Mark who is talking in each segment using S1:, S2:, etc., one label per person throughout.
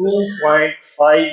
S1: 2.5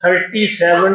S1: 37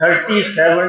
S1: 37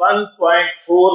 S1: 1.4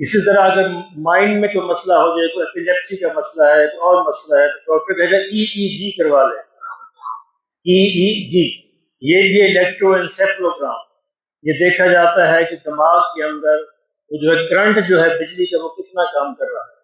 S1: اسی طرح اگر مائنڈ میں کوئی مسئلہ ہو جائے، کوئی ایپیلیپسی کا مسئلہ ہے، کوئی اور مسئلہ ہے، تو ڈاکٹر کہے گا EEG کروا لیں، EEG، یہ بھی الیکٹرو انسیفلوگرام، یہ دیکھا جاتا ہے کہ دماغ کے اندر وہ جو ہے کرنٹ جو ہے بجلی کا وہ کتنا کام کر رہا ہے۔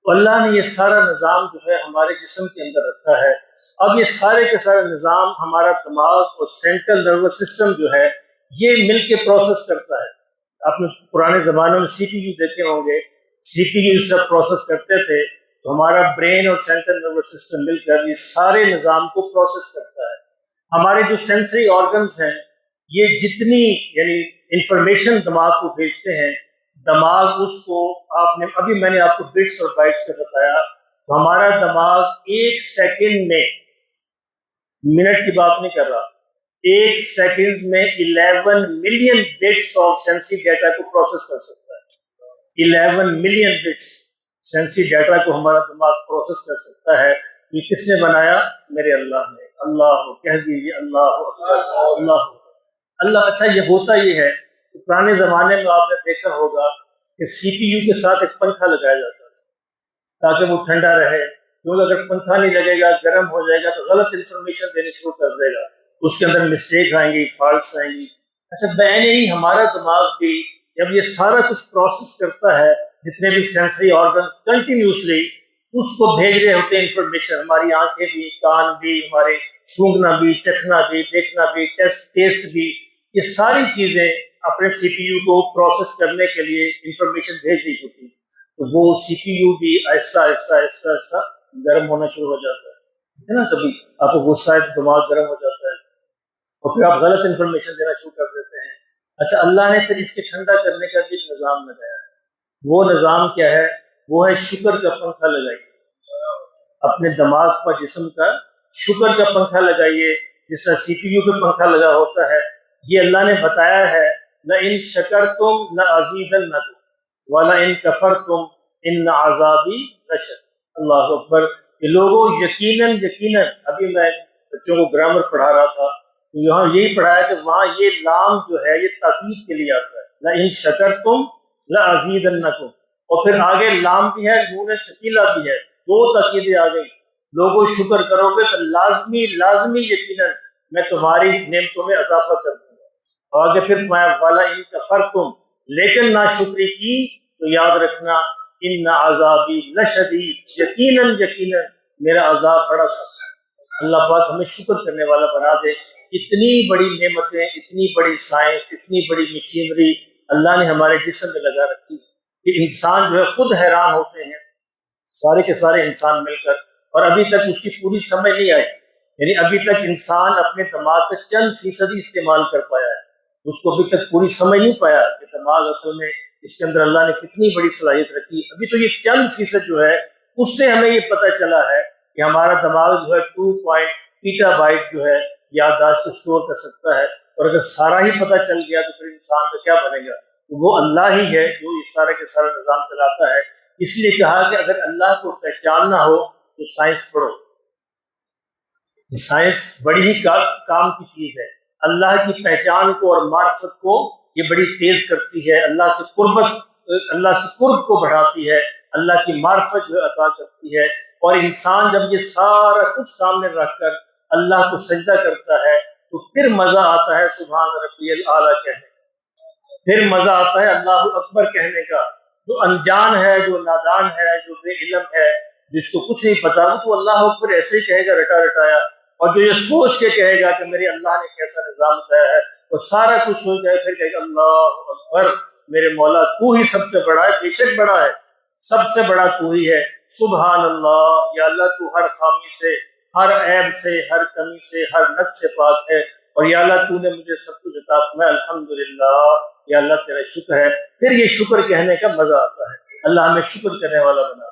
S1: تو اللہ نے یہ سارا نظام جو ہے ہمارے جسم کے اندر رکھا ہے۔ اب یہ سارے کے سارے نظام ہمارا دماغ اور سینٹرل نروس سسٹم جو ہے یہ مل کے پروسیس کرتا ہے۔ آپ نے پرانے زمانوں میں CPU دیکھے ہوں گے، CPU سب پروسیس کرتے تھے، تو ہمارا برین اور سینٹرل نروس سسٹم مل کر یہ سارے نظام کو پروسیس کرتا ہے۔ ہمارے جو سینسری آرگنز ہیں یہ جتنی یعنی انفارمیشن دماغ کو بھیجتے ہیں، دماغ اس کو میں نے آپ کو بٹس اور بائٹس کا بتایا، تو ہمارا دماغ 1 سیکنڈ میں، منٹ کی بات نہیں کر رہا، 1 سیکنڈ میں 11 million bits of sensory data کو پروسیس کر سکتا ہے۔ 11 ملین بٹس سینسری ڈیٹا کو ہمارا دماغ پروسیس کر سکتا ہے۔ یہ کس نے بنایا؟ میرے اللہ نے۔ اللہ کہہ دیجیے، اللہ اکبر، اللہ اللہ۔ اچھا یہ ہوتا یہ ہے کہ پرانے زمانے میں آپ نے دیکھا ہوگا کہ CPU کے ساتھ ایک پنکھا لگایا جاتا تھا تاکہ وہ ٹھنڈا رہے، کیونکہ اگر پنکھا نہیں لگے گا، گرم ہو جائے گا تو غلط انفارمیشن دینے شروع کر دے گا، اس کے اندر مسٹیک آئیں گی، فالٹس آئیں گی۔ اچھا بین ہی ہمارا دماغ بھی جب یہ سارا کچھ پروسیس کرتا ہے، جتنے بھی سینسری آرگن کنٹینیوسلی اس کو بھیج رہے ہوتے ہیں انفارمیشن، ہماری آنکھیں بھی، کان بھی، ہمارے سونگھنا بھی، چکھنا بھی، دیکھنا بھی، ٹیسٹ بھی، یہ ساری چیزیں اپنے CPU کو پروسیس کرنے کے لیے انفارمیشن بھیج رہی ہوتی ہے، تو وہ CPU بھی آہستہ آہستہ آہستہ آہستہ گرم ہونا شروع ہو جاتا ہے نا۔ کبھی آپ کو غصہ ہے تو دماغ گرم ہو جاتا ہے اور پھر آپ غلط انفارمیشن دینا شروع کر دیتے ہیں۔ اچھا اللہ نے پھر اس کے ٹھنڈا کرنے کا بھی ایک نظام لگایا ہے۔ وہ نظام کیا ہے؟ وہ ہے شکر کا پنکھا لگائیے اپنے دماغ پر، جسم کا شکر کا پنکھا لگائیے، جس طرح CPU پہ پنکھا لگا ہوتا ہے۔ یہ اللہ نے بتایا ہے لَإِن شَكَرْتُمْ لَأَزِيدَنَّكُمْ وَلَإِن كَفَرْتُمْ إِنَّ عَذَابِي لَشَدِيدٌ۔ اللہ اکبر۔ کہ لوگوں یقیناً ابھی میں بچوں کو گرامر پڑھا رہا تھا، تو یہاں یہی پڑھایا کہ وہاں یہ لام جو ہے یہ تاکید کے لیے آتا ہے، لَإِن شَكَرْتُمْ لَأَزِيدَنَّكُمْ، اور پھر آگے لام بھی ہے، نون ثقیلہ بھی ہے، 2 تاکیدیں آ گئی۔ لوگوں شکر کرو گے تو لازمی یقیناً میں تمہاری نعمتوں میں اضافہ کر دوں گا۔ اور آگے پھر وَلَئِن كَفَرْتُمْ، لیکن ناشکری کی تو یاد رکھنا ان عذابی لشدید، یقیناً میرا عذاب بڑا سخت ہے۔ اللہ پاک ہمیں شکر کرنے والا بنا دے۔ اتنی بڑی نعمتیں، اتنی بڑی سائنس، اتنی بڑی مشینری اللہ نے ہمارے جسم میں لگا رکھی کہ انسان جو ہے خود حیران ہوتے ہیں، سارے کے سارے انسان مل کر، اور ابھی تک اس کی پوری سمجھ نہیں آئی۔ یعنی ابھی تک انسان اپنے دماغ کا چند فیصدی استعمال کر پایا ہے، اس کو ابھی تک پوری سمجھ نہیں پایا کہ دماغ اصل میں اس کے اندر اللہ نے کتنی بڑی صلاحیت رکھی۔ ابھی تو یہ چند فیصد جو ہے اس سے ہمیں یہ پتہ چلا ہے کہ ہمارا دماغ جو ہے 2 پیٹا بائٹ جو ہے یادداشت کو اسٹور کر سکتا ہے، اور اگر سارا ہی پتہ چل گیا تو پھر انسان کا کیا بنے گا؟ وہ اللہ ہی ہے جو یہ سارے کے سارا نظام چلاتا ہے۔ اس لیے کہا کہ اگر اللہ کو پہچاننا ہو تو سائنس پڑھو۔ سائنس بڑی ہی کام کی چیز ہے، اللہ کی پہچان کو اور معرفت کو یہ بڑی تیز کرتی ہے، اللہ سے قرب کو بڑھاتی ہے، اللہ کی معرفت جو عطا کرتی ہے۔ اور انسان جب یہ سارا کچھ سامنے رکھ کر اللہ کو سجدہ کرتا ہے تو پھر مزہ آتا ہے سبحان ربی الاعلیٰ کہنے کا، پھر مزہ آتا ہے اللہ اکبر کہنے کا۔ جو انجان ہے، جو نادان ہے، جو بے علم ہے، جس کو کچھ نہیں پتا، وہ تو اللہ اکبر ایسے ہی کہے گا رٹا رٹایا، اور جو یہ سوچ کے کہے گا کہ میرے اللہ نے کیسا نظام بتایا ہے، وہ سارا کچھ سوچ جائے پھر کہے گا اللہ اکبر، میرے مولا تو ہی سب سے بڑا ہے، بے شک بڑا ہے، سب سے بڑا تو ہی ہے، سبحان اللہ، یا اللہ تو ہر خامی سے، ہر عیب سے، ہر کمی سے، ہر نقص سے پاک ہے، اور یا اللہ تو نے مجھے سب کچھ عطا فرمایا، الحمدللہ، یا اللہ تیرا شکر ہے۔ پھر یہ شکر کہنے کا مزہ آتا ہے۔ اللہ ہمیں شکر کرنے والا بنا۔